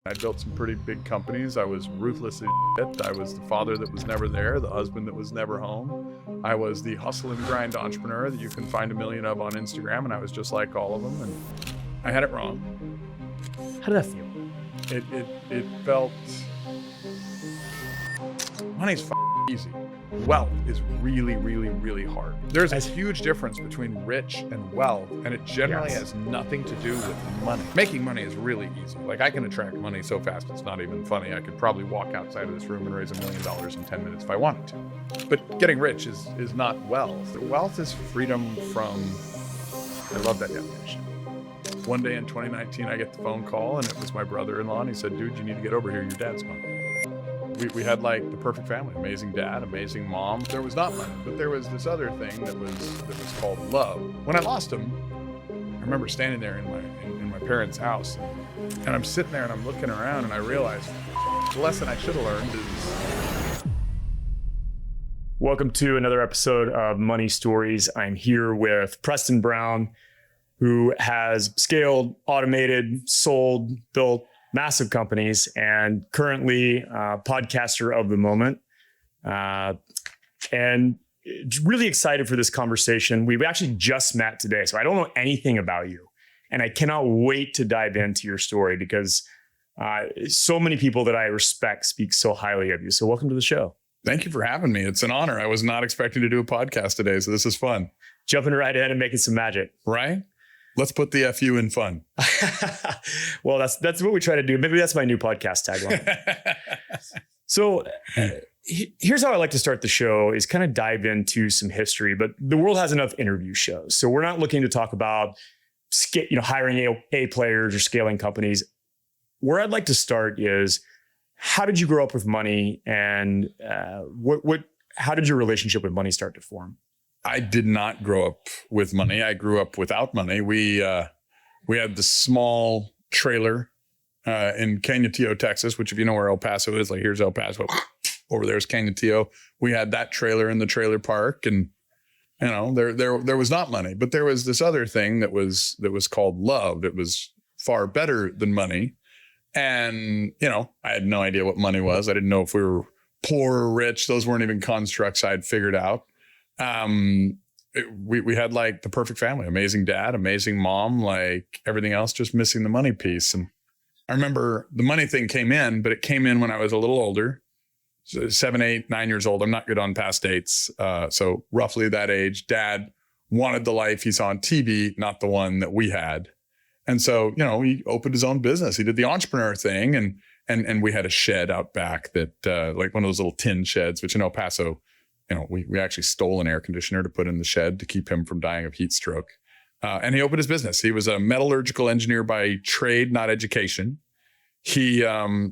I built some pretty big companies. I was ruthless as shit. I was the father that was never there, the husband that was never home. I was the hustle and grind entrepreneur that you can find a million of on Instagram, and I was just like all of them, and I had it wrong. How did that feel? It felt, money's easy. Wealth is really, really, really hard. There's a huge difference between rich and wealth, and it generally has nothing to do with money. Making money is really easy. Like, I can attract money so fast it's not even funny. I could probably walk outside of this room and raise $1 million in 10 minutes if I wanted to. But getting rich is not wealth. Wealth is freedom from, I love that definition. One day in 2019, I get the phone call, and it was my brother-in-law, and he said, dude, you need to get over here, your dad's gone. We had like the perfect family, amazing dad, amazing mom. There was not money, but there was this other thing that was called love. When I lost him, I remember standing there in my parents' house, and I'm sitting there and I'm looking around, and I realized the lesson I should have learned is. Welcome to another episode of Money Stories. I'm here with Preston Brown, who has scaled, automated, sold, built massive companies, and currently podcaster of the moment. And really excited for this conversation. We've actually just met today, so I don't know anything about you. And I cannot wait to dive into your story because so many people that I respect speak so highly of you. So welcome to the show. Thank you for having me. It's an honor. I was not expecting to do a podcast today, so this is fun. Jumping right in and making some magic. Right? Let's put the FU in fun. Well, that's what we try to do. Maybe that's my new podcast tagline. So here's how I like to start the show is kind of dive into some history, but the world has enough interview shows. So we're not looking to talk about hiring A players or scaling companies. Where I'd like to start is, how did you grow up with money, and how did your relationship with money start to form? I did not grow up with money. I grew up without money. We had this small trailer in Canutillo, Texas, which, if you know where El Paso is, like, here's El Paso, over there's Canutillo. We had that trailer in the trailer park, and there was not money, but there was this other thing that was called love. It was far better than money, and I had no idea what money was. I didn't know if we were poor or rich. Those weren't even constructs I'd figured out. We had like the perfect family, amazing dad, amazing mom, like everything else, just missing the money piece. And I remember the money thing came in, but it came in when I was a little older, so 7, 8, 9 years old. I'm not good on past dates. So roughly that age. Dad wanted the life he saw on TV, not the one that we had. And so, he opened his own business. He did the entrepreneur thing, and we had a shed out back that, like one of those little tin sheds, which in El Paso, we actually stole an air conditioner to put in the shed to keep him from dying of heat stroke. And he opened his business. He was a metallurgical engineer by trade, not education. He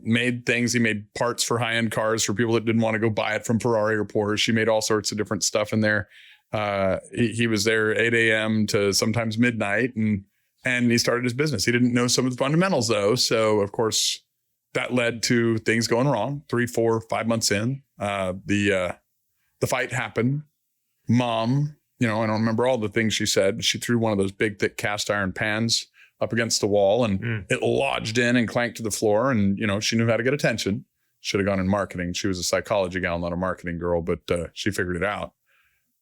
made things. He made parts for high-end cars for people that didn't want to go buy it from Ferrari or Porsche. He made all sorts of different stuff in there. He was there 8 a.m. to sometimes midnight, and he started his business. He didn't know some of the fundamentals, though. So, of course, that led to things going wrong. 3, 4, 5 months in, the fight happened. Mom, I don't remember all the things she said. She threw one of those big, thick cast iron pans up against the wall, and it lodged in and clanked to the floor. And, she knew how to get attention. Should have gone in marketing. She was a psychology gal, not a marketing girl, but she figured it out.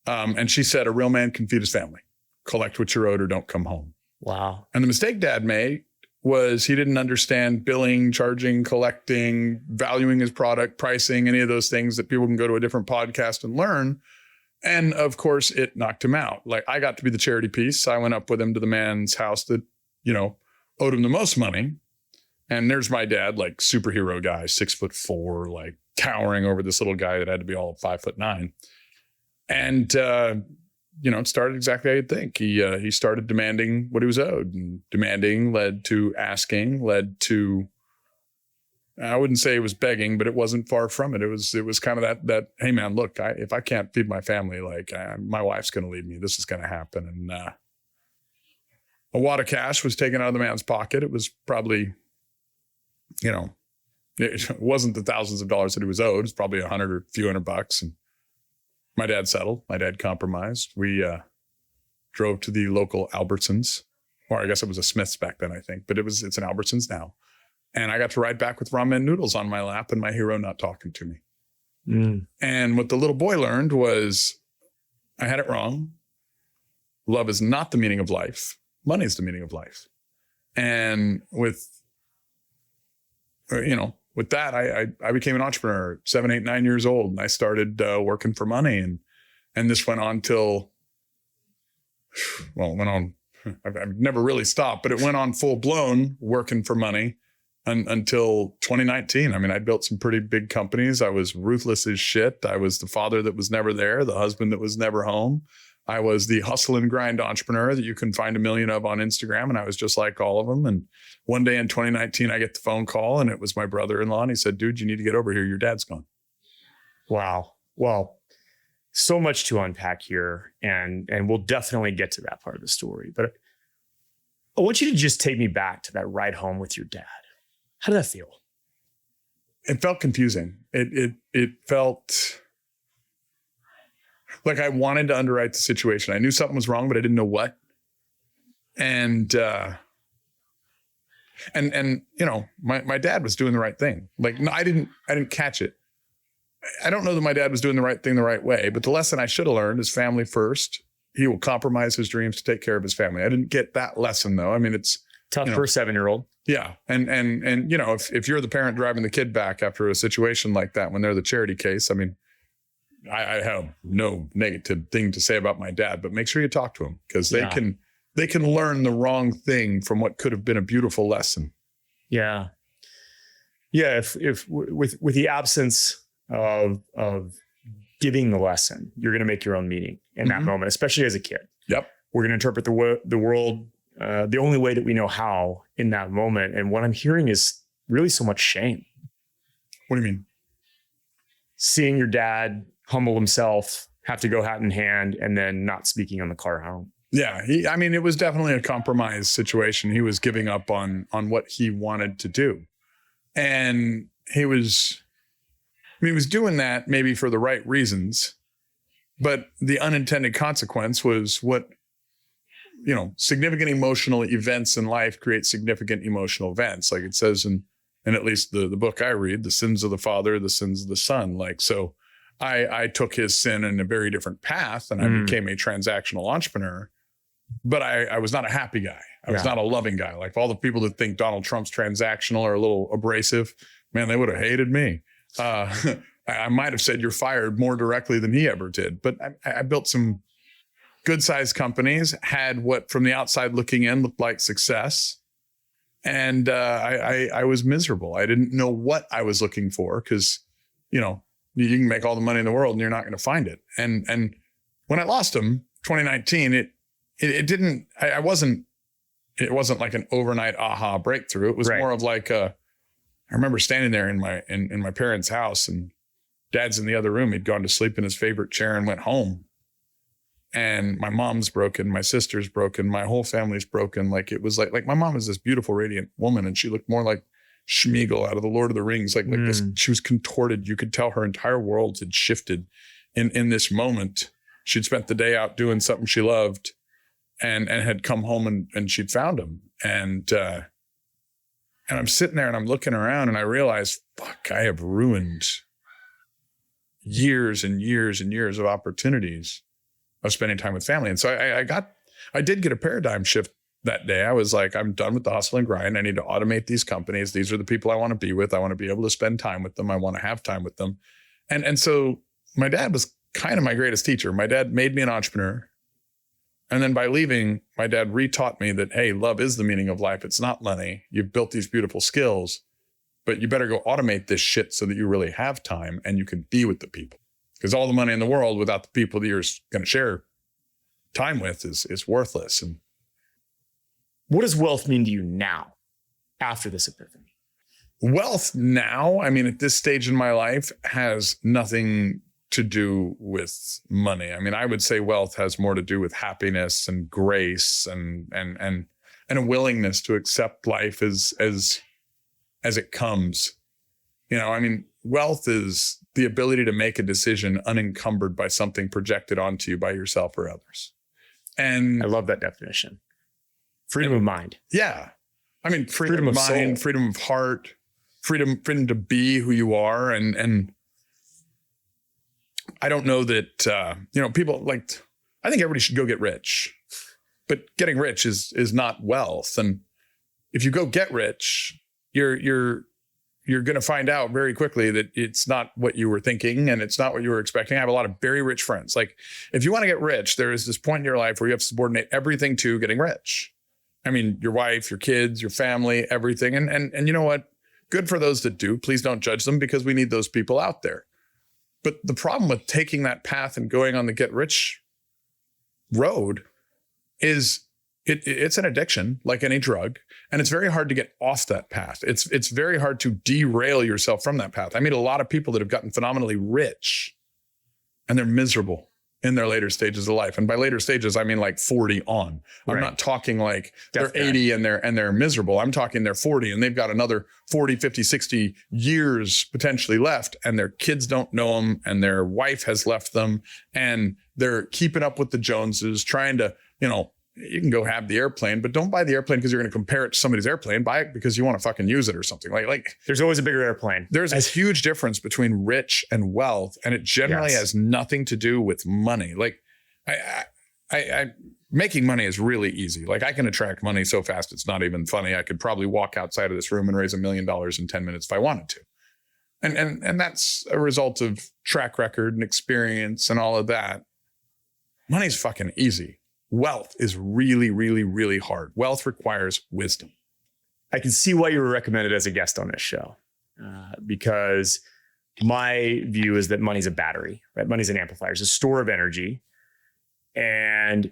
And she said, a real man can feed his family. Collect what you're owed or don't come home. Wow. And the mistake Dad made was he didn't understand billing, charging, collecting, valuing his product, pricing, any of those things that people can go to a different podcast and learn. And of course, it knocked him out. Like, I got to be the charity piece. I went up with him to the man's house that, owed him the most money. And there's my dad, like superhero guy, 6'4", like towering over this little guy that had to be all 5'9". And, it started exactly how you'd think. He started demanding what he was owed, and demanding led to asking, led to, I wouldn't say it was begging, but it wasn't far from it. It was kind of that, hey man, look, if I can't feed my family, like my wife's going to leave me. This is going to happen. And a wad of cash was taken out of the man's pocket. It was probably, it wasn't the thousands of dollars that he was owed. It's probably $100 or a few $100. And my dad settled. My dad compromised. We drove to the local Albertsons, or I guess it was a Smith's back then, I think, but it's an Albertsons now. And I got to ride back with ramen noodles on my lap and my hero not talking to me. And what the little boy learned was I had it wrong. Love is not the meaning of life. Money is the meaning of life. And with that, I became an entrepreneur, 7, 8, 9 years old. And I started working for money. And this went on till, I've never really stopped, but it went on full blown working for money until 2019. I mean, I built some pretty big companies. I was ruthless as shit. I was the father that was never there, the husband that was never home. I was the hustle and grind entrepreneur that you can find a million of on Instagram. And I was just like all of them. And one day in 2019, I get the phone call and it was my brother-in-law. And he said, dude, you need to get over here. Your dad's gone. Wow. Well, so much to unpack here. And we'll definitely get to that part of the story. But I want you to just take me back to that ride home with your dad. How did that feel? It felt confusing. It felt like I wanted to underwrite the situation. I knew something was wrong, but I didn't know what. And my dad was doing the right thing. Like, no, I didn't catch it. I don't know that my dad was doing the right thing the right way, but the lesson I should have learned is family first. He will compromise his dreams to take care of his family. I didn't get that lesson though. I mean, it's tough for a 7-year-old. Yeah. And if you're the parent driving the kid back after a situation like that, when they're the charity case, I mean, I have no negative thing to say about my dad, but make sure you talk to him because they can learn the wrong thing from what could have been a beautiful lesson. Yeah. Yeah. If with the absence of giving the lesson, you're going to make your own meaning in that moment, especially as a kid. Yep. We're going to interpret the world the only way that we know how in that moment. And what I'm hearing is really so much shame. What do you mean? Seeing your dad humble himself, have to go hat in hand, and then not speaking on the car home. Yeah. It was definitely a compromise situation. He was giving up on what he wanted to do. And he was doing that maybe for the right reasons, but the unintended consequence was what, significant emotional events in life create significant emotional events. Like it says in at least the book I read, the sins of the father, the sins of the son. Like, so I took his sin in a very different path and I became a transactional entrepreneur, but I was not a happy guy. I was not a loving guy. Like all the people that think Donald Trump's transactional are a little abrasive, man, they would have hated me. I might have said you're fired more directly than he ever did, but I built some good sized companies, had what from the outside looking in looked like success. And I was miserable. I didn't know what I was looking for because, you can make all the money in the world and you're not going to find it. And when I lost him, 2019, it wasn't like an overnight aha breakthrough. It was more of like I remember standing there in my parents' house and dad's in the other room. He'd gone to sleep in his favorite chair and went home. And my mom's broken, my sister's broken, my whole family's broken. Like it was like my mom is this beautiful, radiant woman, and she looked more like Schmeagol out of the Lord of the Rings. Like this, she was contorted. You could tell her entire world had shifted in this moment. She'd spent the day out doing something she loved, and had come home and she'd found him. And I'm sitting there and I'm looking around and I realized, fuck, I have ruined years and years and years of opportunities of spending time with family. And so I did get a paradigm shift that day. I was like, I'm done with the hustle and grind. I need to automate these companies. These are the people I want to be with. I want to be able to spend time with them. I want to have time with them. And so my dad was kind of my greatest teacher. My dad made me an entrepreneur. And then by leaving, my dad retaught me that, hey, love is the meaning of life. It's not money. You've built these beautiful skills, but you better go automate this shit so that you really have time and you can be with the people. Because all the money in the world without the people that you're going to share time with is worthless. And what does wealth mean to you now after this epiphany? Wealth now, at this stage in my life, has nothing to do with money. I would say wealth has more to do with happiness and grace and a willingness to accept life as it comes. Wealth is the ability to make a decision unencumbered by something projected onto you by yourself or others. And I love that definition. Freedom of mind. Yeah. I mean, freedom of mind, freedom of heart, freedom to be who you are. And I don't know that, people like, I think everybody should go get rich, but getting rich is not wealth. And if you go get rich, you're going to find out very quickly that it's not what you were thinking and it's not what you were expecting. I have a lot of very rich friends. Like, if you want to get rich, there is this point in your life where you have to subordinate everything to getting rich. I mean, your wife, your kids, your family, everything. And you know what? Good for those that do. Please don't judge them, because we need those people out there. But the problem with taking that path and going on the get rich road is it's an addiction, like any drug. And it's very hard to get off that path. It's very hard to derail yourself from that path. I meet a lot of people that have gotten phenomenally rich and they're miserable in their later stages of life. And by later stages, I mean like 40 on. I'm not talking like they're 80 and they're miserable. I'm talking they're 40 and they've got another 40, 50, 60 years potentially left, and their kids don't know them and their wife has left them and they're keeping up with the Joneses, trying to, you can go have the airplane, but don't buy the airplane because you're going to compare it to somebody's airplane. Buy it because you want to fucking use it or something. Like there's always a bigger airplane. There's a huge difference between rich and wealth, and it generally has nothing to do with money. Like I making money is really easy. Like, I can attract money so fast it's not even funny. I could probably walk outside of this room and raise $1 million in 10 minutes if I wanted to. And that's a result of track record and experience and all of that. Money's fucking easy. Wealth is really, really, really hard. Wealth requires wisdom. I can see why you were recommended as a guest on this show, because my view is that money's a battery, right? Money's an amplifier. It's a store of energy, and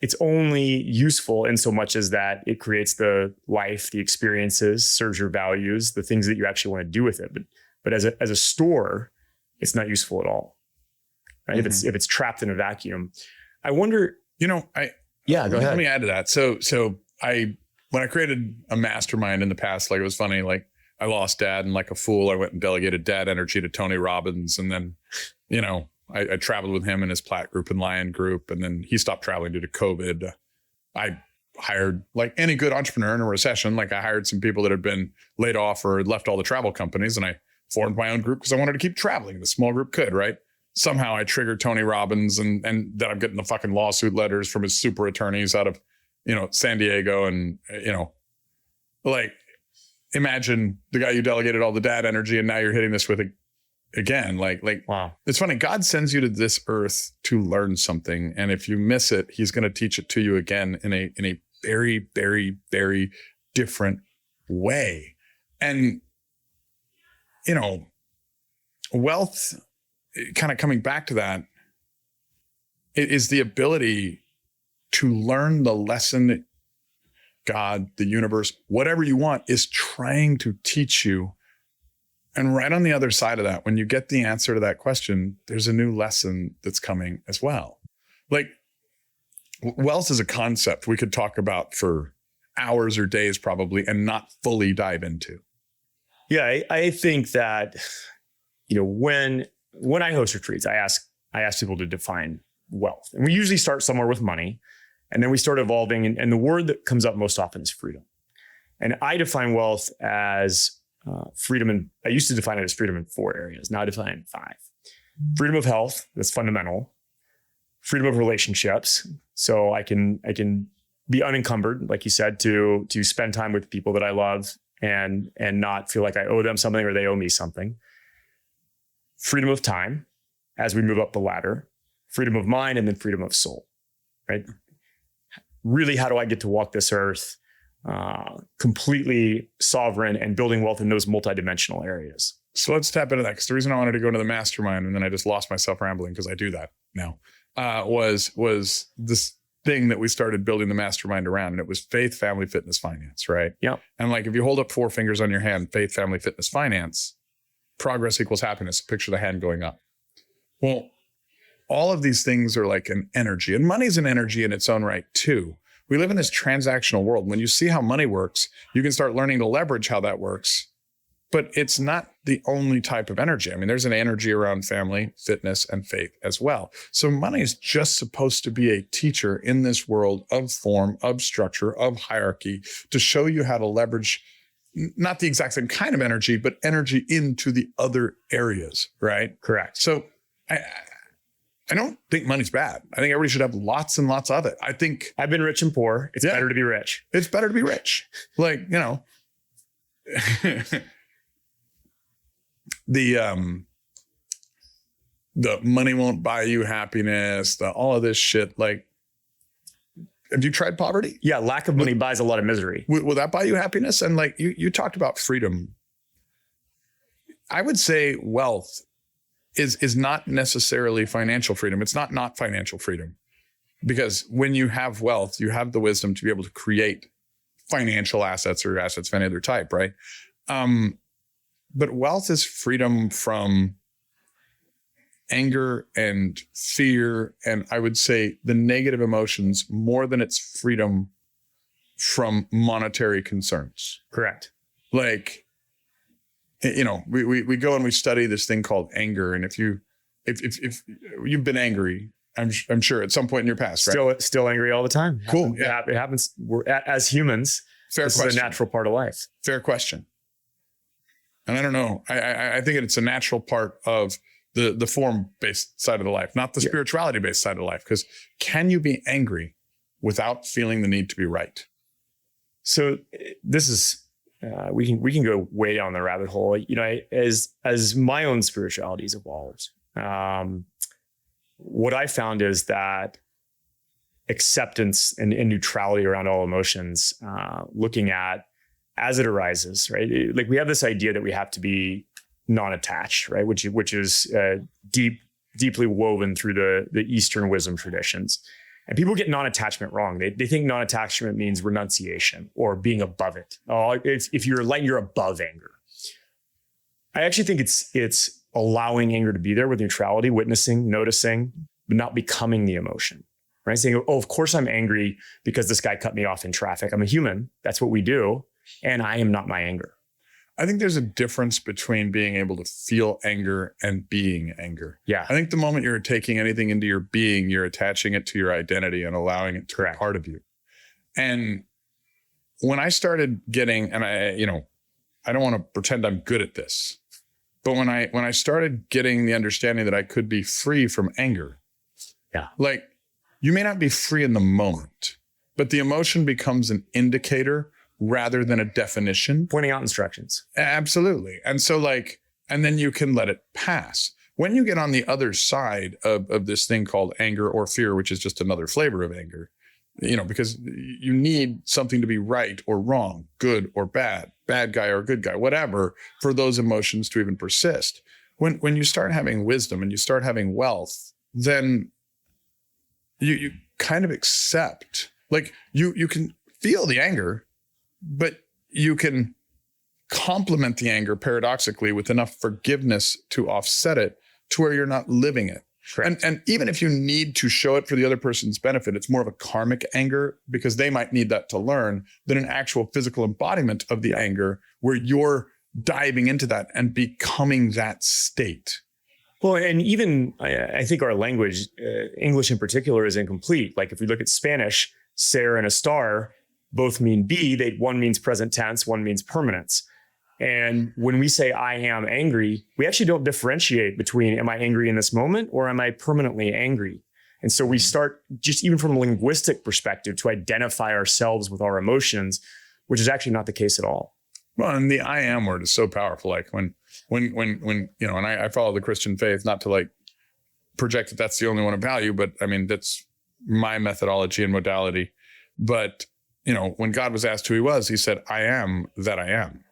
it's only useful in so much as that it creates the life, the experiences, serves your values, the things that you actually want to do with it. But as a store, it's not useful at all, right? Mm-hmm. If it's trapped in a vacuum. I wonder. Go ahead. Let me add to that. So when I created a mastermind in the past, like, it was funny, like, I lost dad, and like a fool, I went and delegated dad energy to Tony Robbins. And then, I traveled with him in his Platt group and Lion group. And then he stopped traveling due to COVID. I hired, like any good entrepreneur in a recession, like, I hired some people that had been laid off or had left all the travel companies, and I formed my own group because I wanted to keep traveling. The small group could, right? Somehow I triggered Tony Robbins, and then I'm getting the fucking lawsuit letters from his super attorneys out of, San Diego. And, like, imagine the guy you delegated all the dad energy, and now you're hitting this with it again. Like, wow. It's funny. God sends you to this earth to learn something. And if you miss it, he's going to teach it to you again in a very, very, very different way. And, wealth, kind of coming back to that, it is the ability to learn the lesson that God, the universe, whatever you want, is trying to teach you. And right on the other side of that, when you get the answer to that question, there's a new lesson that's coming as well. Like, wealth is a concept we could talk about for hours or days probably and not fully dive into. Yeah, I think that, when I host retreats, I ask people to define wealth. And we usually start somewhere with money, and then we start evolving. And the word that comes up most often is freedom. And I define wealth as freedom. And I used to define it as freedom in 4 areas. Now I define it in 5. Freedom of health, that's fundamental. Freedom of relationships. So I can be unencumbered, like you said, to spend time with people that I love and not feel like I owe them something or they owe me something. Freedom of time as we move up the ladder, freedom of mind, and then freedom of soul, right? Really, how do I get to walk this earth completely sovereign and building wealth in those multidimensional areas? So let's tap into that, because the reason I wanted to go into the mastermind, and then I just lost myself rambling because I do that now, was this thing that we started building the mastermind around, and it was faith, family, fitness, finance, right? Yeah. And like, if you hold up 4 fingers on your hand, faith, family, fitness, finance, progress equals happiness. Picture the hand going up. Well, all of these things are like an energy, and money's an energy in its own right too. We live in this transactional world. When you see how money works, you can start learning to leverage how that works but it's not the only type of energy. I mean, there's an energy around family, fitness, and faith as well. So money is just supposed to be a teacher in this world of form, of structure, of hierarchy, to show you how to leverage not the exact same kind of energy, but energy into the other areas, right? Correct. So I don't think money's bad. I think everybody should have lots and lots of it. I think I've been rich and poor. It's better to be rich. It's better to be rich. Like, you know, the money won't buy you happiness, all of this shit. Like, have you tried poverty? Yeah. Lack of money buys a lot of misery. Will that buy you happiness? And like you talked about freedom. I would say wealth is not necessarily financial freedom. It's not financial freedom, because when you have wealth, you have the wisdom to be able to create financial assets or assets of any other type, right? But wealth is freedom from anger and fear, and I would say the negative emotions, more than it's freedom from monetary concerns. Correct. Like, you know, we go and we study this thing called anger, and if you've been angry, I'm sure at some point in your past, right? Still angry all the time. Cool. It happens. As humans. Fair this question. is a natural part of life. Fair question. And I don't know. I think it's a natural part of the form-based side of the life, not the spirituality-based side of life. Because can you be angry without feeling the need to be right? So this is we can go way down the rabbit hole. You know, as my own spirituality has evolved, what I found is that acceptance and neutrality around all emotions, looking at as it arises, right? Like we have this idea that we have to be non-attached, right? Which is deeply woven through the Eastern wisdom traditions. And people get non-attachment wrong. They think non-attachment means renunciation or being above it. Oh, if you're enlightened, you're above anger. I actually think it's allowing anger to be there with neutrality, witnessing, noticing, but not becoming the emotion, right? Saying, oh, of course I'm angry because this guy cut me off in traffic. I'm a human. That's what we do. And I am not my anger. I think there's a difference between being able to feel anger and being anger. Yeah. I think the moment you're taking anything into your being, you're attaching it to your identity and allowing it to be part of you. And when I started getting, and I don't want to pretend I'm good at this, but when I started getting the understanding that I could be free from anger, like you may not be free in the moment, but the emotion becomes an indicator rather than a definition. Pointing out instructions. Absolutely. And so and then you can let it pass. When you get on the other side of this thing called anger or fear, which is just another flavor of anger, you know, because you need something to be right or wrong, good or bad guy or good guy, whatever, for those emotions to even persist. When you start having wisdom and you start having wealth, then you kind of accept, like you can feel the anger, but you can complement the anger paradoxically with enough forgiveness to offset it to where you're not living it. And even if you need to show it for the other person's benefit, it's more of a karmic anger because they might need that to learn than an actual physical embodiment of the anger where you're diving into that and becoming that state. Well, and even I think our language, English in particular, is incomplete. Like if we look at Spanish, ser and estar both mean be. One means present tense, one means permanence. And when we say I am angry, we actually don't differentiate between am I angry in this moment or am I permanently angry? And so we start just even from a linguistic perspective to identify ourselves with our emotions, which is actually not the case at all. Well, and the I am word is so powerful. Like when you know, and I follow the Christian faith, not to like project that that's the only one of value, but I mean, that's my methodology and modality. But you know, when God was asked who he was, he said, I am that I am.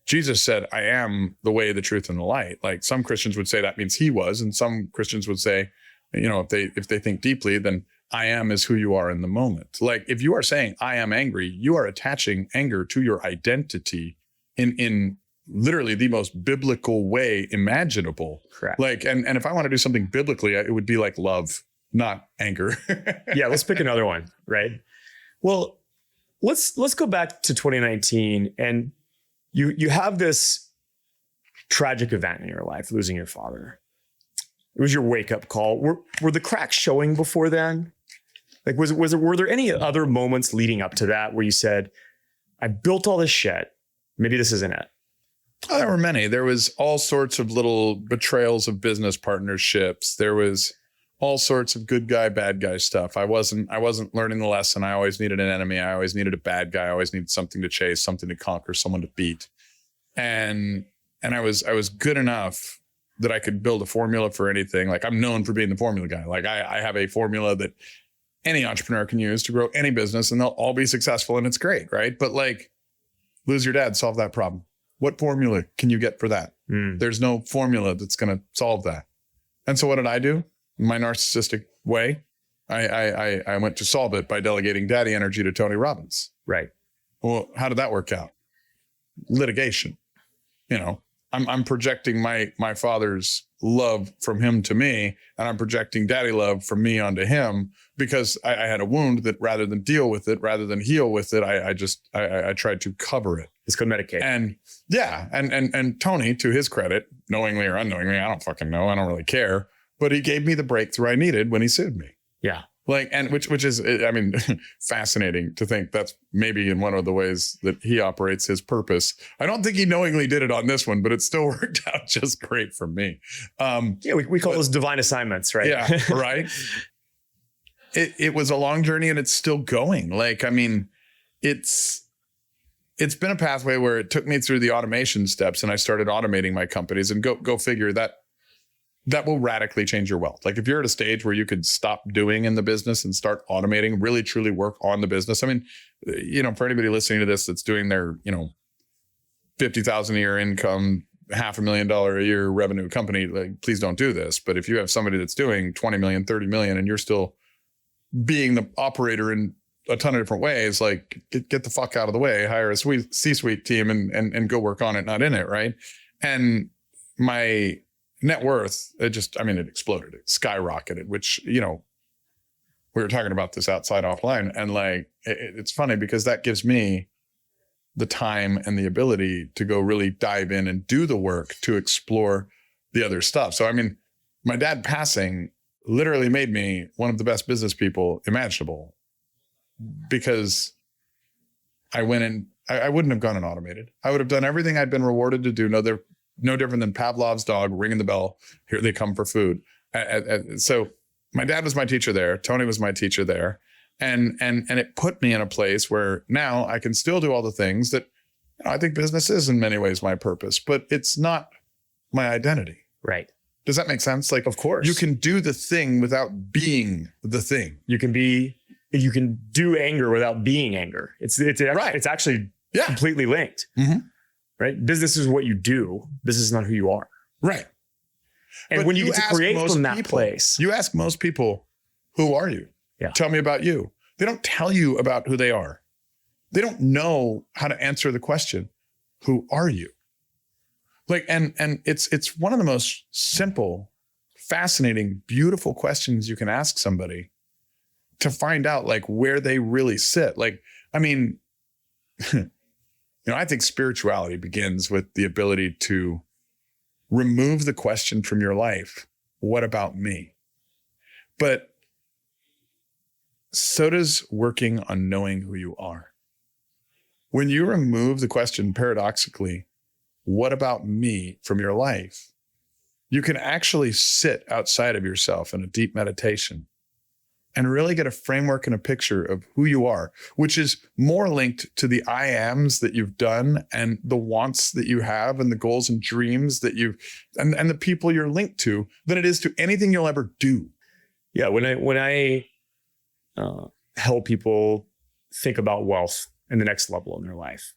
Jesus said, I am the way, the truth, and the light. Like some Christians would say that means he was, and some Christians would say, you know, if they think deeply, then I am is who you are in the moment. Like if you are saying I am angry, you are attaching anger to your identity in literally the most biblical way imaginable. Correct. Like, and if I want to do something biblically, it would be like love, not anger. Yeah, let's pick another one, right? Well, let's go back to 2019, and you have this tragic event in your life, losing your father. It was your wake up call. Were the cracks showing before then? Like, were there any other moments leading up to that where you said, I built all this shit, maybe this isn't it? Oh, there were many. There was all sorts of little betrayals of business partnerships. There was all sorts of good guy, bad guy stuff. I wasn't learning the lesson. I always needed an enemy. I always needed a bad guy. I always needed something to chase, something to conquer, someone to beat. And I was good enough that I could build a formula for anything. Like, I'm known for being the formula guy. Like, I have a formula that any entrepreneur can use to grow any business, and they'll all be successful, and it's great, right? But like, lose your dad, solve that problem. What formula can you get for that? There's no formula that's going to solve that. And so what did I do? In my narcissistic way, I went to solve it by delegating daddy energy to Tony Robbins. Right. Well, how did that work out? Litigation. You know, I'm projecting my father's love from him to me, and I'm projecting daddy love from me onto him because I had a wound that rather than deal with it, rather than heal with it, I tried to cover it. It's called medicate. And yeah, and Tony, to his credit, knowingly or unknowingly, I don't fucking know, I don't really care, but he gave me the breakthrough I needed when he sued me. Yeah. Like, and which is, I mean, fascinating to think that's maybe in one of the ways that he operates his purpose. I don't think he knowingly did it on this one, but it still worked out just great for me. Yeah, we call those divine assignments, right? Yeah, right. It was a long journey, and it's still going. Like, I mean, it's been a pathway where it took me through the automation steps, and I started automating my companies, and go figure that will radically change your wealth. Like, if you're at a stage where you could stop doing in the business and start automating, really truly work on the business. I mean, you know, for anybody listening to this that's doing their, you know, 50,000 a year income, $500,000 a year revenue company, like, please don't do this. But if you have somebody that's doing 20 million, 30 million, and you're still being the operator in a ton of different ways, like, get the fuck out of the way, hire a C-suite team and go work on it, not in it. Right. And my net worth, it exploded, it skyrocketed, which, you know, we were talking about this outside offline, and like, it's funny because that gives me the time and the ability to go really dive in and do the work to explore the other stuff. So, I mean, my dad passing literally made me one of the best business people imaginable, because I went in, I wouldn't have gone and automated. I would have done everything I'd been rewarded to do. No different than Pavlov's dog ringing the bell. Here they come for food. So my dad was my teacher there. Tony was my teacher there. And it put me in a place where now I can still do all the things that, you know, I think business is in many ways my purpose, but it's not my identity. Right. Does that make sense? Like, of course, you can do the thing without being the thing. You can do anger without being anger. It's right. It's actually completely linked. Mm-hmm. Right. Business is what you do. Business is not who you are. Right. And but when you get to create from that place, you ask most people, who are you? Yeah. Tell me about you. They don't tell you about who they are. They don't know how to answer the question, who are you? Like, and it's one of the most simple, fascinating, beautiful questions you can ask somebody to find out like where they really sit. Like, I mean, you know, I think spirituality begins with the ability to remove the question from your life, what about me? But so does working on knowing who you are. When you remove the question, paradoxically, what about me from your life, you can actually sit outside of yourself in a deep meditation and really get a framework and a picture of who you are, which is more linked to the I ams that you've done and the wants that you have and the goals and dreams that and the people you're linked to than it is to anything you'll ever do. Yeah. When I help people think about wealth and the next level in their life,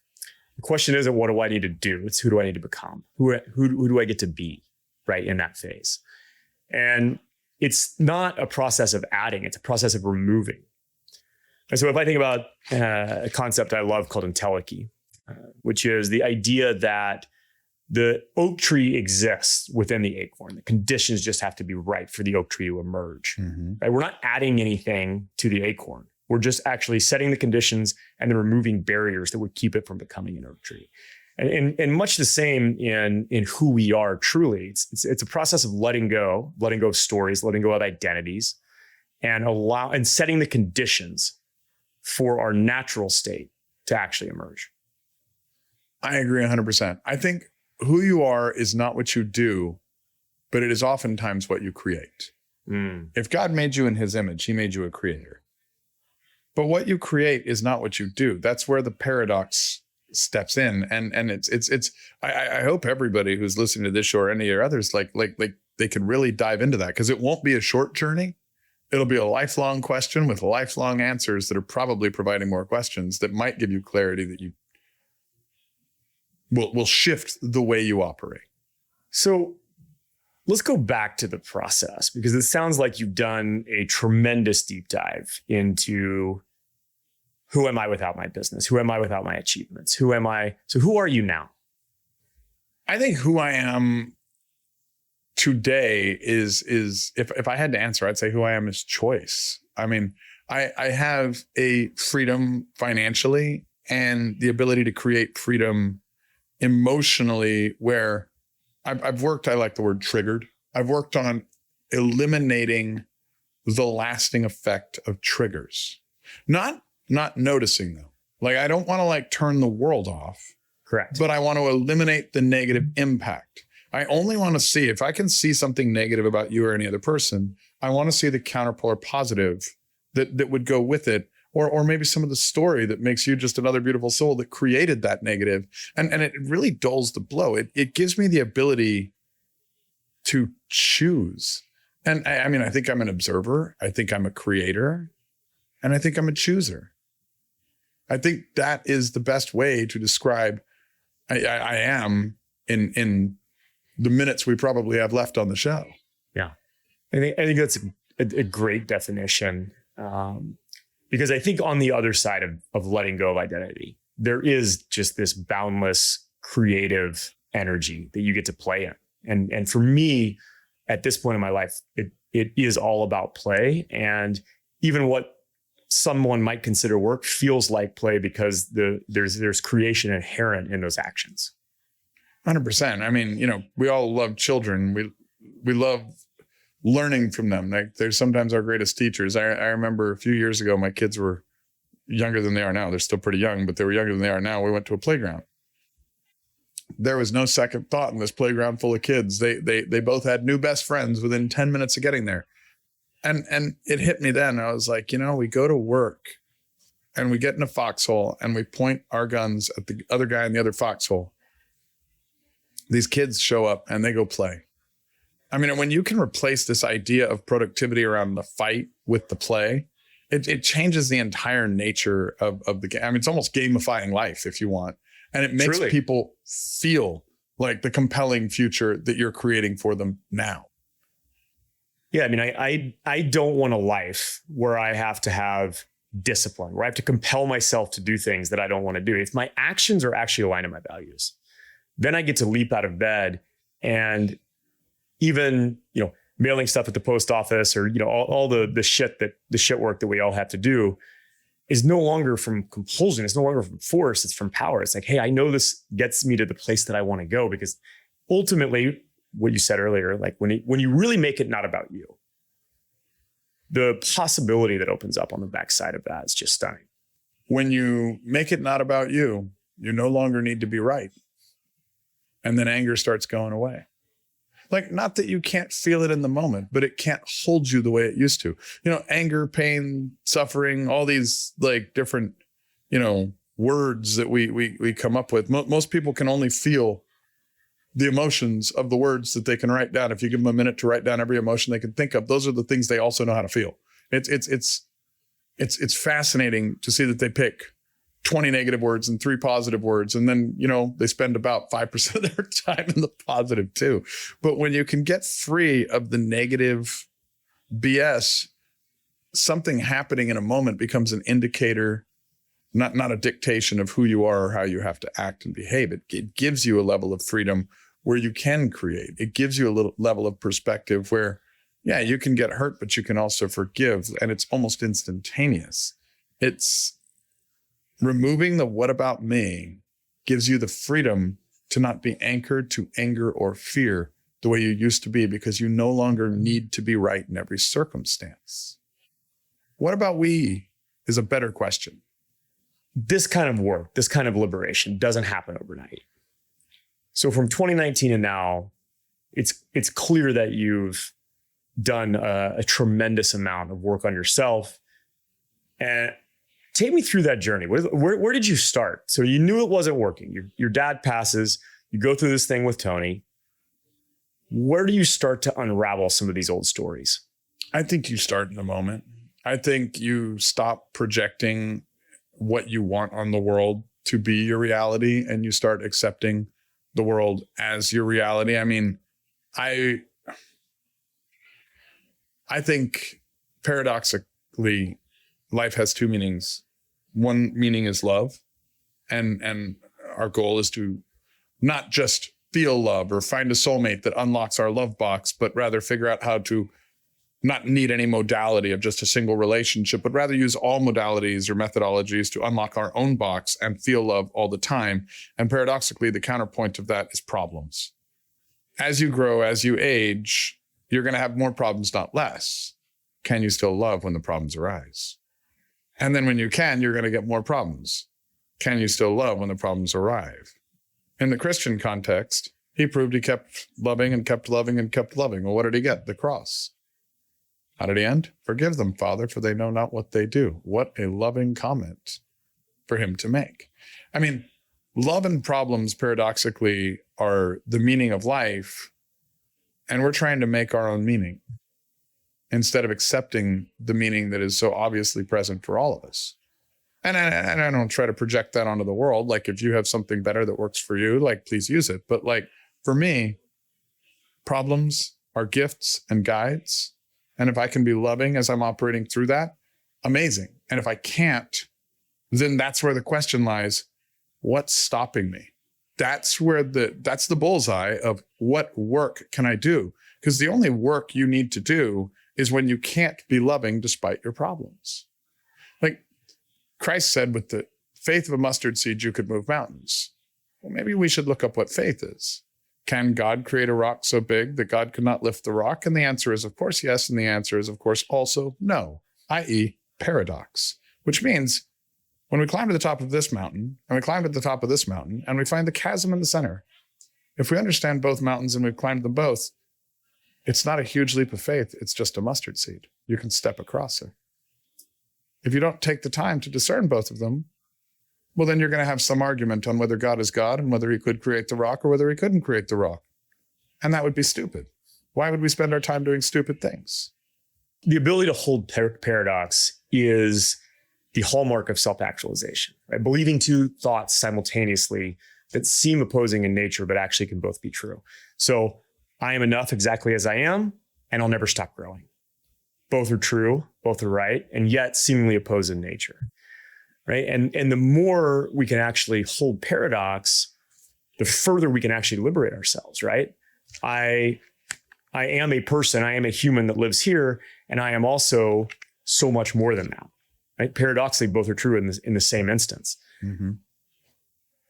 the question isn't what do I need to do? It's who do I need to become? Who do I get to be right in that phase? And it's not a process of adding, it's a process of removing. And so if I think about a concept I love called entelechy, which is the idea that the oak tree exists within the acorn. The conditions just have to be right for the oak tree to emerge. Mm-hmm. Right? We're not adding anything to the acorn. We're just actually setting the conditions and then removing barriers that would keep it from becoming an oak tree. And much the same in who we are truly. It's a process of letting go of stories, letting go of identities, and setting the conditions for our natural state to actually emerge. I agree 100%. I think who you are is not what you do, but it is oftentimes what you create. If God made you in his image, he made you a creator. But what you create is not what you do. That's where the paradox steps in. And I hope everybody who's listening to this show or any of your others, like they can really dive into that, because it won't be a short journey. It'll be a lifelong question with lifelong answers that are probably providing more questions that might give you clarity that you will shift the way you operate. So let's go back to the process, because it sounds like you've done a tremendous deep dive into who am I without my business? Who am I without my achievements? Who am I? So who are you now? I think who I am today is if I had to answer, I'd say who I am is choice. I mean, I have a freedom financially and the ability to create freedom emotionally, where I've worked, I like the word triggered. I've worked on eliminating the lasting effect of triggers. Not noticing them. Like, I don't want to like turn the world off. Correct. But I want to eliminate the negative impact. I only want to see, if I can see something negative about you or any other person, I want to see the counterpolar positive that would go with it. Or maybe some of the story that makes you just another beautiful soul that created that negative. And it really dulls the blow. It gives me the ability to choose. And I mean, I think I'm an observer. I think I'm a creator. And I think I'm a chooser. I think that is the best way to describe I am in the minutes we probably have left on the show. Yeah. I think that's a great definition. Because I think on the other side of letting go of identity, there is just this boundless creative energy that you get to play in. And for me, at this point in my life, it is all about play. And even what someone might consider work feels like play, because there's creation inherent in those actions. 100%. I mean, we all love children. We love learning from them. Like, they're sometimes our greatest teachers. I remember a few years ago, my kids were younger than they are now. They're still pretty young, but they were younger than they are now. We went to a playground. There was no second thought in this playground full of kids. They both had new best friends within 10 minutes of getting there. And it hit me then. I was like, we go to work and we get in a foxhole and we point our guns at the other guy in the other foxhole. These kids show up and they go play. I mean, when you can replace this idea of productivity around the fight with the play, it changes the entire nature of the game. I mean, it's almost gamifying life, if you want. And it makes people feel like the compelling future that you're creating for them now. Yeah, I mean, I don't want a life where I have to have discipline, where I have to compel myself to do things that I don't want to do. If my actions are actually aligned to my values, then I get to leap out of bed and even, mailing stuff at the post office, or, all the shit work that we all have to do is no longer from compulsion. It's no longer from force. It's from power. It's like, hey, I know this gets me to the place that I want to go, because ultimately, what you said earlier, like when you really make it not about you, the possibility that opens up on the backside of that is just stunning. When you make it not about you, you no longer need to be right. And then anger starts going away. Like, not that you can't feel it in the moment, but it can't hold you the way it used to. Anger, pain, suffering, all these like different, words that we come up with. Most people can only feel the emotions of the words that they can write down. If you give them a minute to write down every emotion they can think of, those are the things they also know how to feel. It's fascinating to see that they pick 20 negative words and 3 positive words. And then, they spend about 5% of their time in the positive too. But when you can get free of the negative BS, something happening in a moment becomes an indicator, not a dictation of who you are or how you have to act and behave. It gives you a level of freedom where you can create. It gives you a little level of perspective where, yeah, you can get hurt, but you can also forgive. And it's almost instantaneous. It's removing the what about me gives you the freedom to not be anchored to anger or fear the way you used to be, because you no longer need to be right in every circumstance. What about we is a better question. This kind of work, this kind of liberation doesn't happen overnight. So from 2019 and now, it's clear that you've done a tremendous amount of work on yourself. And take me through that journey. Where did you start? So you knew it wasn't working. Your dad passes. You go through this thing with Tony. Where do you start to unravel some of these old stories? I think you start in the moment. I think you stop projecting what you want on the world to be your reality, and you start accepting the world as your reality. I mean, I think paradoxically, life has two meanings. One meaning is love, and our goal is to not just feel love or find a soulmate that unlocks our love box, but rather figure out how to not need any modality of just a single relationship, but rather use all modalities or methodologies to unlock our own box and feel love all the time. And paradoxically, the counterpoint of that is problems. As you grow, as you age, you're going to have more problems, not less. Can you still love when the problems arise? And then when you can, you're going to get more problems. Can you still love when the problems arrive? In the Christian context, he proved he kept loving and kept loving and kept loving. Well, what did he get? The cross. How did he end? Forgive them, Father, for they know not what they do. What a loving comment for him to make. I mean, love and problems paradoxically are the meaning of life, and we're trying to make our own meaning instead of accepting the meaning that is so obviously present for all of us. And I don't try to project that onto the world. Like, if you have something better that works for you, like, please use it. But like, for me, problems are gifts and guides. And if I can be loving as I'm operating through that, amazing. And if I can't, then that's where the question lies. What's stopping me? That's the bullseye of what work can I do? Because the only work you need to do is when you can't be loving despite your problems. Like Christ said, with the faith of a mustard seed, you could move mountains. Well, maybe we should look up what faith is. Can God create a rock so big that God could not lift the rock? And the answer is, of course, yes. And the answer is, of course, also no, i.e. paradox, which means when we climb to the top of this mountain and we climb to the top of this mountain and we find the chasm in the center, if we understand both mountains and we've climbed them both, it's not a huge leap of faith. It's just a mustard seed. You can step across it. If you don't take the time to discern both of them, well, then you're going to have some argument on whether God is God and whether he could create the rock or whether he couldn't create the rock. And that would be stupid. Why would we spend our time doing stupid things? The ability to hold paradox is the hallmark of self-actualization, right? Believing two thoughts simultaneously that seem opposing in nature, but actually can both be true. So I am enough exactly as I am, and I'll never stop growing. Both are true, both are right, and yet seemingly opposed in nature. Right. And the more we can actually hold paradox, the further we can actually liberate ourselves. Right. I am a person, I am a human that lives here, and I am also so much more than that. Right. Paradoxically, both are true in the same instance. Mm-hmm.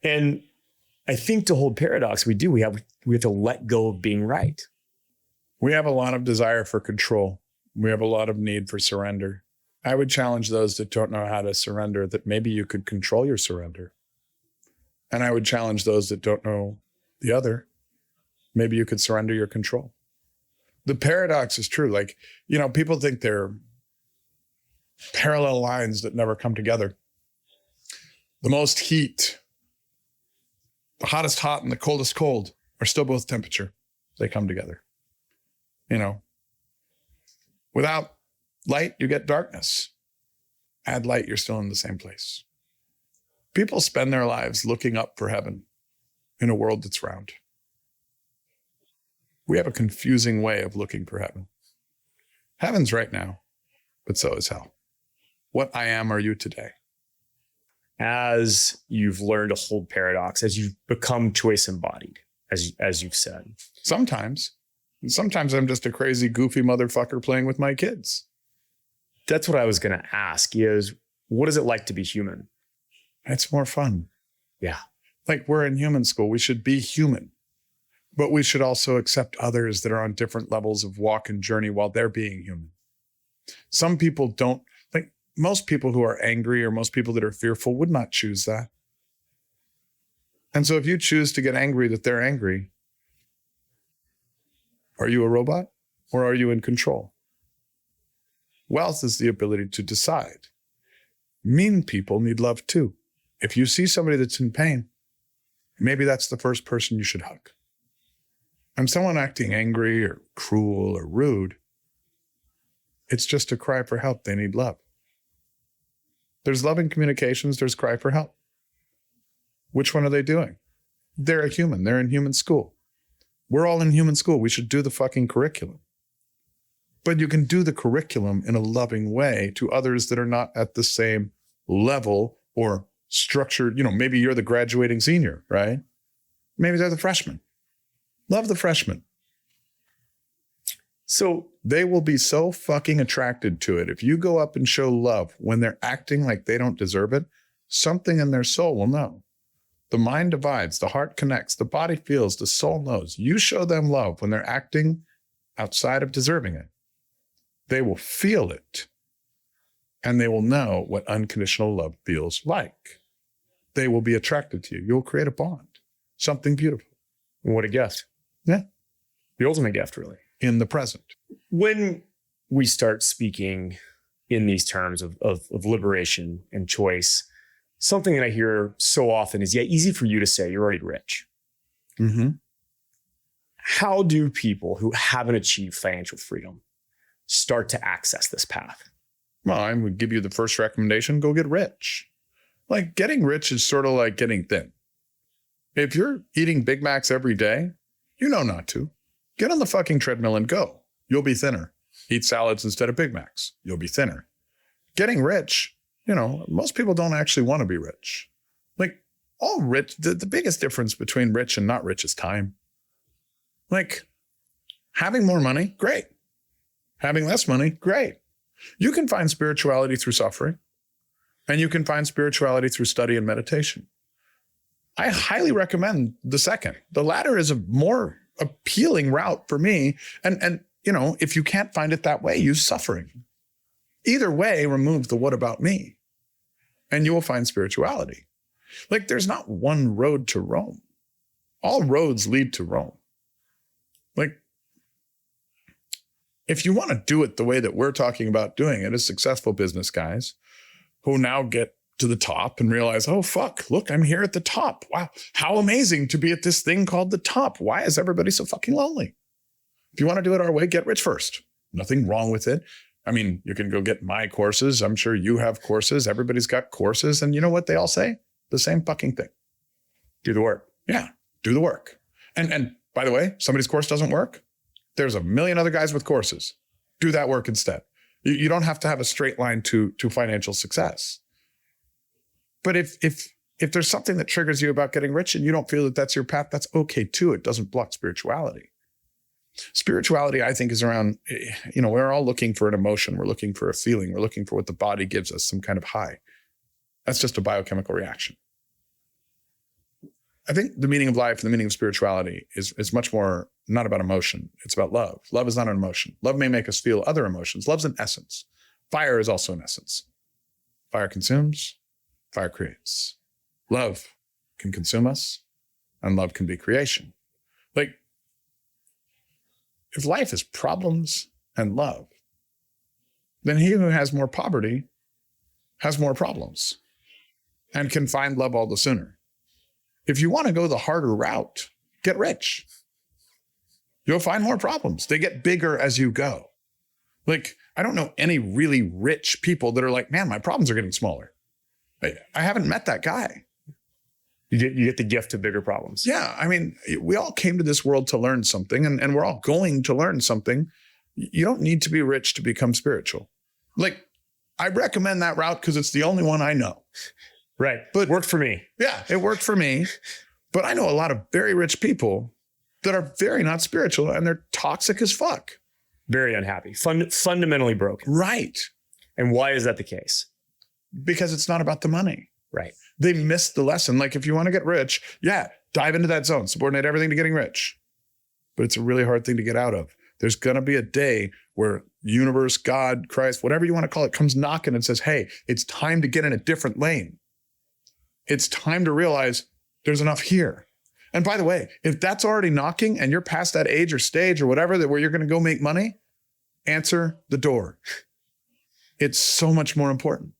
And I think to hold paradox, we have to let go of being right. We have a lot of desire for control. We have a lot of need for surrender. I would challenge those that don't know how to surrender that maybe you could control your surrender. And I would challenge those that don't know the other. Maybe you could surrender your control. The paradox is true. Like, people think they're parallel lines that never come together. The most heat, the hottest hot and the coldest cold are still both temperature. They come together. Without light, you get darkness. Add light, you're still in the same place. People spend their lives looking up for heaven in a world that's round. We have a confusing way of looking for heaven. Heaven's right now, but so is hell. What I am are you today? As you've learned to hold paradox, as you've become choice embodied, as you've said. Sometimes I'm just a crazy, goofy motherfucker playing with my kids. That's what I was going to ask is, what is it like to be human? It's more fun. Yeah. Like, we're in human school. We should be human, but we should also accept others that are on different levels of walk and journey while they're being human. Some people don't, like most people who are angry or most people that are fearful would not choose that. And so if you choose to get angry that they're angry, are you a robot or are you in control? Wealth is the ability to decide. Mean people need love too. If you see somebody that's in pain, maybe that's the first person you should hug. And someone acting angry or cruel or rude, it's just a cry for help. They need love. There's loving communications. There's cry for help. Which one are they doing? They're a human. They're in human school. We're all in human school. We should do the fucking curriculum. But you can do the curriculum in a loving way to others that are not at the same level or structured. Maybe you're the graduating senior, right? Maybe they're the freshman. Love the freshmen. So they will be so fucking attracted to it. If you go up and show love when they're acting like they don't deserve it, something in their soul will know. The mind divides, the heart connects, the body feels, the soul knows. You show them love when they're acting outside of deserving it. They will feel it, and they will know what unconditional love feels like. They will be attracted to you. You'll create a bond, something beautiful. What a gift. Yeah. The ultimate gift, really. In the present. When we start speaking in these terms of liberation and choice, something that I hear so often is, easy for you to say you're already rich. Mm-hmm. How do people who haven't achieved financial freedom start to access this path? Well, I would give you the first recommendation, go get rich. Like, getting rich is sort of like getting thin. If you're eating Big Macs every day, you know not to. Get on the fucking treadmill and go. You'll be thinner. Eat salads instead of Big Macs. You'll be thinner. Getting rich, most people don't actually want to be rich. Like, all rich, the biggest difference between rich and not rich is time. Like, having more money, great. Having less money, great. You can find spirituality through suffering, and you can find spirituality through study and meditation. I highly recommend the second. The latter is a more appealing route for me. And if you can't find it that way, use suffering. Either way, remove the what about me, and you will find spirituality. Like, there's not one road to Rome. All roads lead to Rome. Like, if you want to do it the way that we're talking about doing it as successful business guys who now get to the top and realize, oh, fuck, look, I'm here at the top. Wow, how amazing to be at this thing called the top. Why is everybody so fucking lonely? If you want to do it our way, get rich first. Nothing wrong with it. I mean, you can go get my courses. I'm sure you have courses. Everybody's got courses. And you know what they all say? The same fucking thing. Do the work. Yeah, do the work. And by the way, somebody's course doesn't work. There's a million other guys with courses. Do that work instead. You don't have to have a straight line to financial success. But if there's something that triggers you about getting rich and you don't feel that that's your path, that's okay too. It doesn't block spirituality. Spirituality, I think, is around, we're all looking for an emotion. We're looking for a feeling. We're looking for what the body gives us, some kind of high. That's just a biochemical reaction. I think the meaning of life and the meaning of spirituality is much more not about emotion. It's about love. Love is not an emotion. Love may make us feel other emotions. Love's an essence. Fire is also an essence. Fire consumes, fire creates. Love can consume us, and love can be creation. Like, if life is problems and love, then he who has more poverty has more problems and can find love all the sooner. If you want to go the harder route, get rich. You'll find more problems. They get bigger as you go. Like, I don't know any really rich people that are like, man, my problems are getting smaller. I haven't met that guy. You get the gift of bigger problems. Yeah. I mean, we all came to this world to learn something, and we're all going to learn something. You don't need to be rich to become spiritual. Like, I recommend that route because it's the only one I know. Right. But worked for me. Yeah, it worked for me. But I know a lot of very rich people that are very not spiritual, and they're toxic as fuck. Very unhappy. Fundamentally broken. Right. And why is that the case? Because it's not about the money. Right. They miss the lesson. Like if you want to get rich, yeah, dive into that zone, subordinate everything to getting rich. But it's a really hard thing to get out of. There's going to be a day where universe, God, Christ, whatever you want to call it, comes knocking and says, hey, it's time to get in a different lane. It's time to realize there's enough here. And by the way, if that's already knocking and you're past that age or stage or whatever that where you're going to go make money, answer the door. It's so much more important.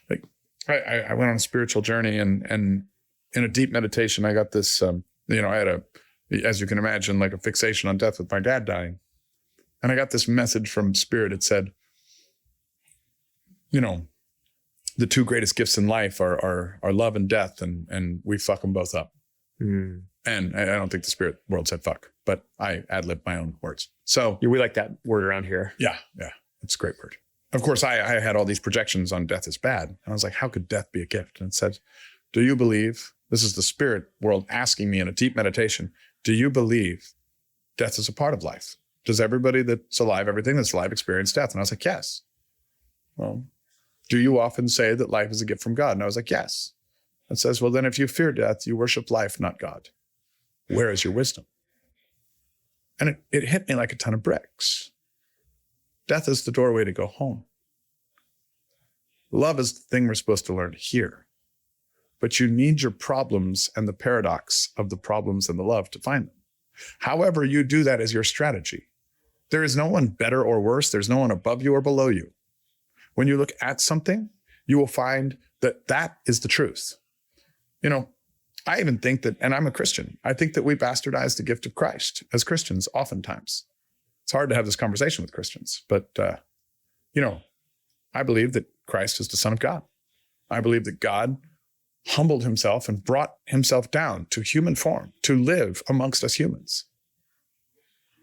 Like I went on a spiritual journey and in a deep meditation, I got this, I had as you can imagine, like a fixation on death with my dad dying. And I got this message from Spirit. It said, the two greatest gifts in life are love and death, and we fuck them both up. Mm. And I don't think the spirit world said fuck, but I ad-libbed my own words. So yeah, we like that word around here. Yeah. It's a great word. Of course, I had all these projections on death is bad. And I was like, how could death be a gift? And it said, do you believe, this is the spirit world asking me in a deep meditation, do you believe death is a part of life? Does everybody that's alive, everything that's alive experience death? And I was like, yes. Well, do you often say that life is a gift from God? And I was like, yes. It says, well, then if you fear death, you worship life, not God. Where is your wisdom? And it hit me like a ton of bricks. Death is the doorway to go home. Love is the thing we're supposed to learn here. But you need your problems and the paradox of the problems and the love to find them. However you do that is your strategy. There is no one better or worse. There's no one above you or below you. When you look at something, you will find that that is the truth. I even think that, and I'm a Christian, I think that we bastardize the gift of Christ as Christians oftentimes. It's hard to have this conversation with Christians, but, I believe that Christ is the Son of God. I believe that God humbled himself and brought himself down to human form to live amongst us humans.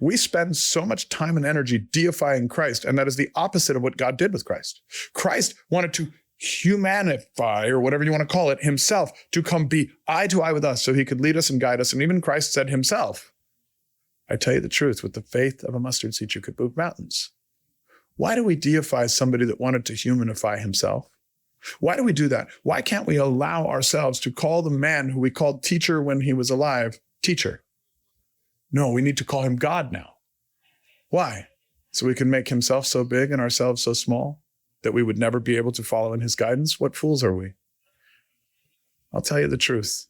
We spend so much time and energy deifying Christ, and that is the opposite of what God did with Christ. Christ wanted to humanify, or whatever you want to call it, himself to come be eye to eye with us so he could lead us and guide us. And even Christ said himself, I tell you the truth, with the faith of a mustard seed, you could move mountains. Why do we deify somebody that wanted to humanify himself? Why do we do that? Why can't we allow ourselves to call the man who we called teacher when he was alive, teacher? No, we need to call him God now. Why? So we can make himself so big and ourselves so small that we would never be able to follow in his guidance? What fools are we? I'll tell you the truth.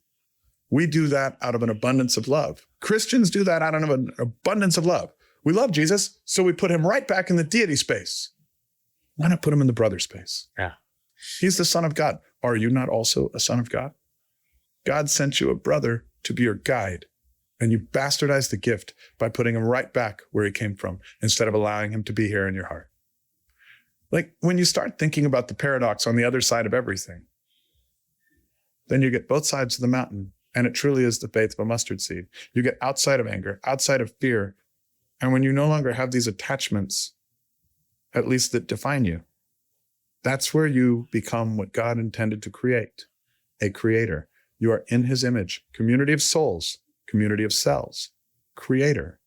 We do that out of an abundance of love. Christians do that out of an abundance of love. We love Jesus, so we put him right back in the deity space. Why not put him in the brother space? Yeah. He's the Son of God. Are you not also a son of God? God sent you a brother to be your guide, and you bastardized the gift by putting him right back where he came from instead of allowing him to be here in your heart. Like when you start thinking about the paradox on the other side of everything, then you get both sides of the mountain, and it truly is the faith of a mustard seed. You get outside of anger, outside of fear, and when you no longer have these attachments, at least that define you, that's where you become what God intended to create, a creator. You are in his image, community of souls, community of cells, creator.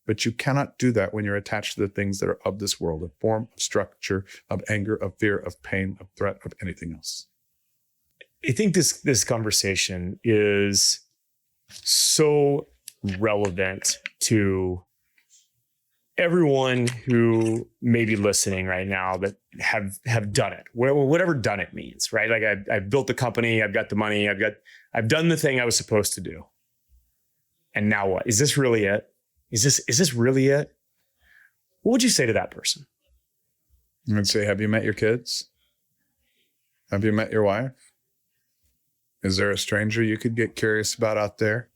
But you cannot do that when you're attached to the things that are of this world, of form, of structure, of anger, of fear, of pain, of threat, of anything else. I think this conversation is so relevant to everyone who may be listening right now that have done it, whatever done it means, right? Like I've built the company, I've got the money, I've done the thing I was supposed to do. And now what? Is this really it? Is this really it? What would you say to that person? I'd say, have you met your kids? Have you met your wife? Is there a stranger you could get curious about out there?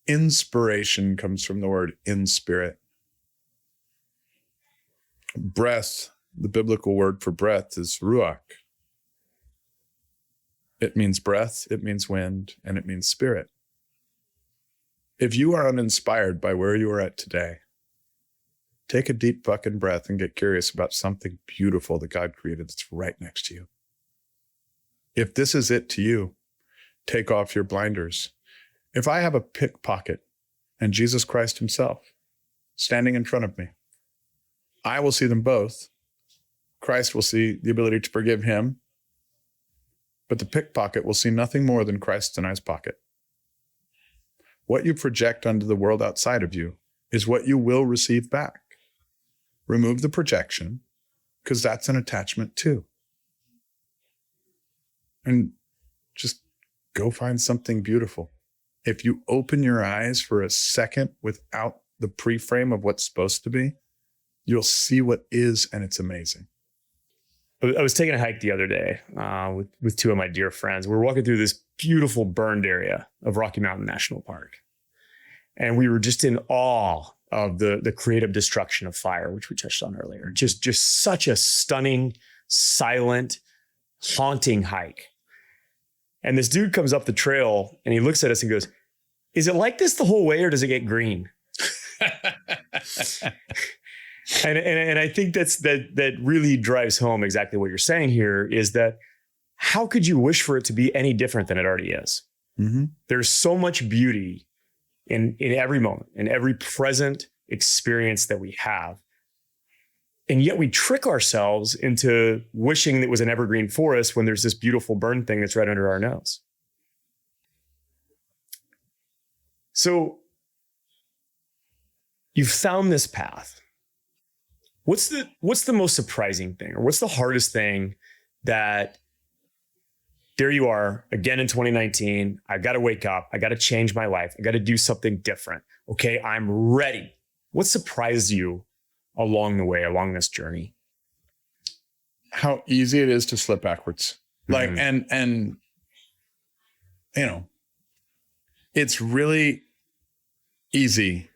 Inspiration comes from the word in spirit. Breath, the biblical word for breath is ruach. It means breath, it means wind, and it means spirit. If you are uninspired by where you are at today, take a deep fucking breath and get curious about something beautiful that God created that's right next to you. If this is it to you, take off your blinders. If I have a pickpocket and Jesus Christ himself standing in front of me, I will see them both. Christ will see the ability to forgive him but the pickpocket will see nothing more than Christ in his pocket. What you project onto the world outside of you is what you will receive back. Remove the projection, because that's an attachment too. And just go find something beautiful. If you open your eyes for a second without the pre-frame of what's supposed to be, you'll see what is, and it's amazing. I was taking a hike the other day with two of my dear friends. We were walking through this beautiful burned area of Rocky Mountain National Park. And we were just in awe of the creative destruction of fire, which we touched on earlier. Just such a stunning, silent, haunting hike. And this dude comes up the trail and he looks at us and goes, "Is it like this the whole way, or does it get green?" And I think that really drives home exactly what you're saying here, is that how could you wish for it to be any different than it already is? Mm-hmm. There's so much beauty in every moment, in every present experience that we have. And yet we trick ourselves into wishing it was an evergreen forest when there's this beautiful burn thing that's right under our nose. So you've found this path. What's the most surprising thing, or what's the hardest thing that there you are again in 2019? I've got to wake up. I got to change my life. I got to do something different. Okay, I'm ready. What surprised you along the way, along this journey? How easy it is to slip backwards. Like, and you know, it's really easy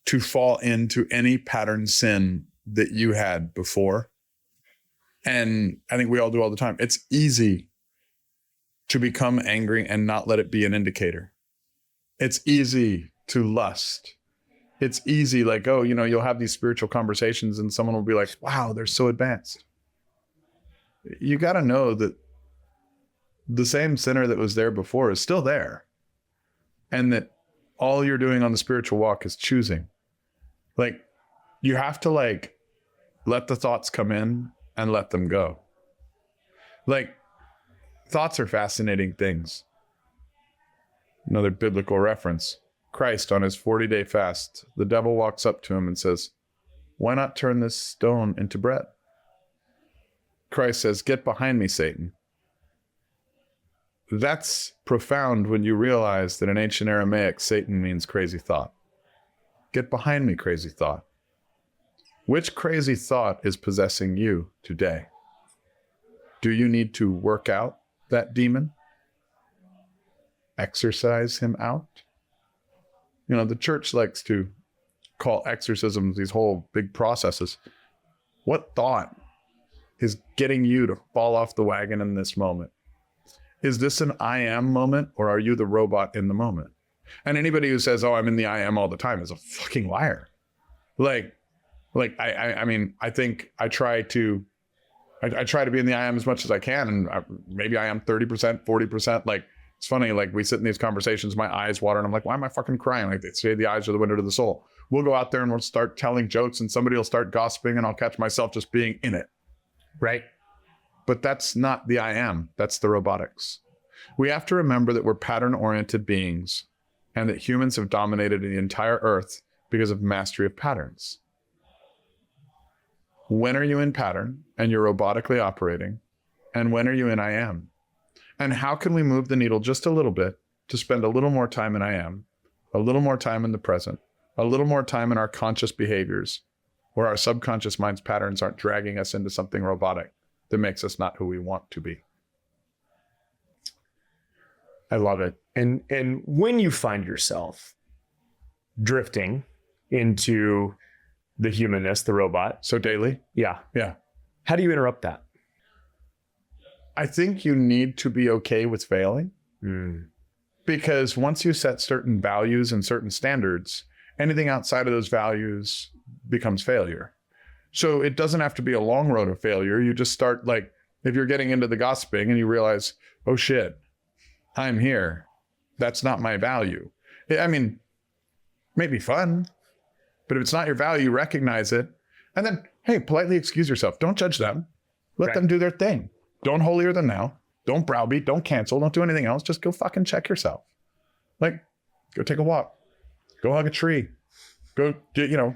to fall into any pattern sin that you had before. And I think we all do all the time. It's easy to become angry and not let it be an indicator. It's easy to lust. It's easy, like, oh, you know, you'll have these spiritual conversations and someone will be like, wow, they're so advanced. You got to know that the same sinner that was there before is still there. And that all you're doing on the spiritual walk is choosing. Like, you have to like let the thoughts come in and let them go. Like, thoughts are fascinating things. Another biblical reference. Christ on his 40-day fast, the devil walks up to him and says, "Why not turn this stone into bread?" Christ says, "Get behind me, Satan." That's profound when you realize that in ancient Aramaic, Satan means crazy thought. Get behind me, crazy thought. Which crazy thought is possessing you today? Do you need to work out that demon? Exorcise him out? You know, the church likes to call exorcisms these whole big processes. What thought is getting you to fall off the wagon in this moment? Is this an I am moment, or are you the robot in the moment? And anybody who says, oh, I'm in the I am all the time is a fucking liar. I mean, I think I try to be in the I am as much as I can. And maybe I am 30%, 40%. Like, it's funny, like we sit in these conversations, my eyes water, and I'm like, why am I fucking crying? Like, they say the eyes are the window to the soul. We'll go out there and we'll start telling jokes and somebody will start gossiping and I'll catch myself just being in it. Right? But that's not the I am. That's the robotics. We have to remember that we're pattern-oriented beings and that humans have dominated the entire earth because of mastery of patterns. When are you in pattern and you're robotically operating? And when are you in I am? And how can we move the needle just a little bit to spend a little more time in I am, a little more time in the present, a little more time in our conscious behaviors, where our subconscious mind's patterns aren't dragging us into something robotic that makes us not who we want to be? I love it. And when you find yourself drifting into the humanness, the robot. So daily? Yeah. Yeah. How do you interrupt that? I think you need to be okay with failing. Because once you set certain values and certain standards, anything outside of those values becomes failure. So it doesn't have to be a long road of failure. You just start, like, if you're getting into the gossiping and you realize, oh shit, I'm here. That's not my value. I mean, maybe fun, but if it's not your value, recognize it. And then, hey, politely excuse yourself. Don't judge them. Let them do their thing. Don't holier than thou. Don't browbeat. Don't cancel. Don't do anything else. Just go fucking check yourself. Like, go take a walk. Go hug a tree. Go,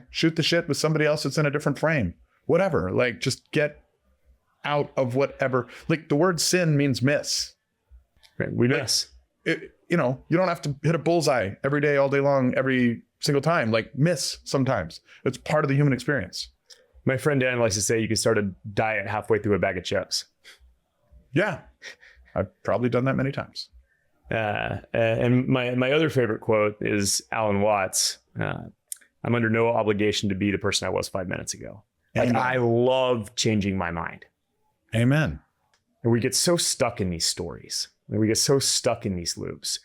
shoot the shit with somebody else that's in a different frame. Whatever. Like, just get out of whatever. Like, the word sin means miss. We miss. You don't have to hit a bullseye every day, all day long, every single time. Like, miss sometimes. It's part of the human experience. My friend Dan likes to say you can start a diet halfway through a bag of chips. Yeah. I've probably done that many times. And my other favorite quote is Alan Watts. I'm under no obligation to be the person I was 5 minutes ago. Like, I love changing my mind. Amen. And we get so stuck in these stories. And we get so stuck in these loops.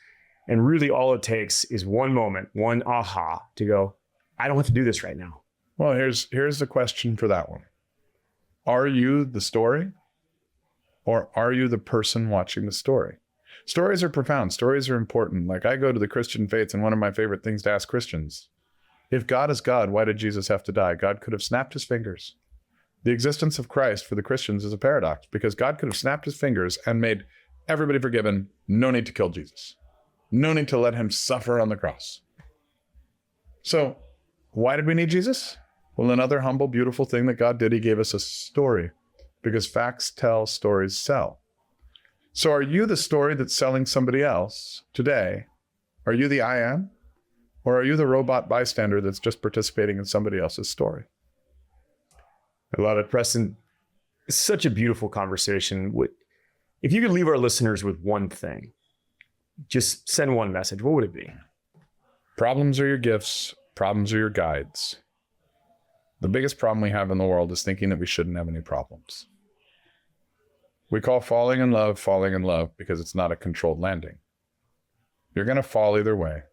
And really all it takes is one moment, one aha to go, I don't have to do this right now. Well, here's the question for that one. Are you the story? Or are you the person watching the story? Stories are profound. Stories are important. Like, I go to the Christian faith, and one of my favorite things to ask Christians, if God is God, why did Jesus have to die? God could have snapped his fingers. The existence of Christ for the Christians is a paradox, because God could have snapped his fingers and made everybody forgiven. No need to kill Jesus. No need to let him suffer on the cross. So why did we need Jesus? Well, another humble, beautiful thing that God did, he gave us a story, because facts tell, stories sell. So are you the story that's selling somebody else today? Are you the I am? Or are you the robot bystander that's just participating in somebody else's story? I love it, Preston. It's such a beautiful conversation. If you could leave our listeners with one thing, just send one message, what would it be? Problems are your gifts. Problems are your guides. The biggest problem we have in the world is thinking that we shouldn't have any problems. We call falling in love because it's not a controlled landing. You're going to fall either way.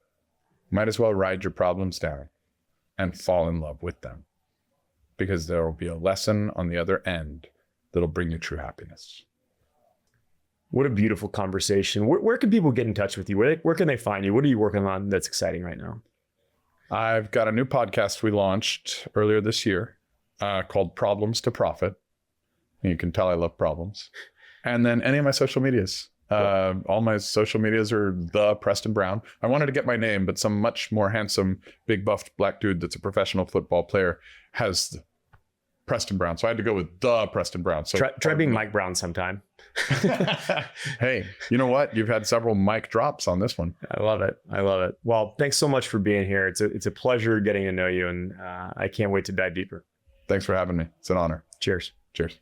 Might as well ride your problems down and fall in love with them, because there will be a lesson on the other end that'll bring you true happiness. What a beautiful conversation. Where can people get in touch with you? Where can they find you? What are you working on that's exciting right now? I've got a new podcast we launched earlier this year called Problems to Profit. You can tell I love problems. And then any of my social medias. All my social medias are the Preston Brown. I wanted to get my name, but some much more handsome, big buffed black dude that's a professional football player has Preston Brown. So I had to go with the Preston Brown. So try being Mike Brown sometime. Hey, you know what? You've had several mic drops on this one. I love it. Well, thanks so much for being here. It's a pleasure getting to know you, and I can't wait to dive deeper. Thanks for having me. It's an honor. Cheers. Cheers.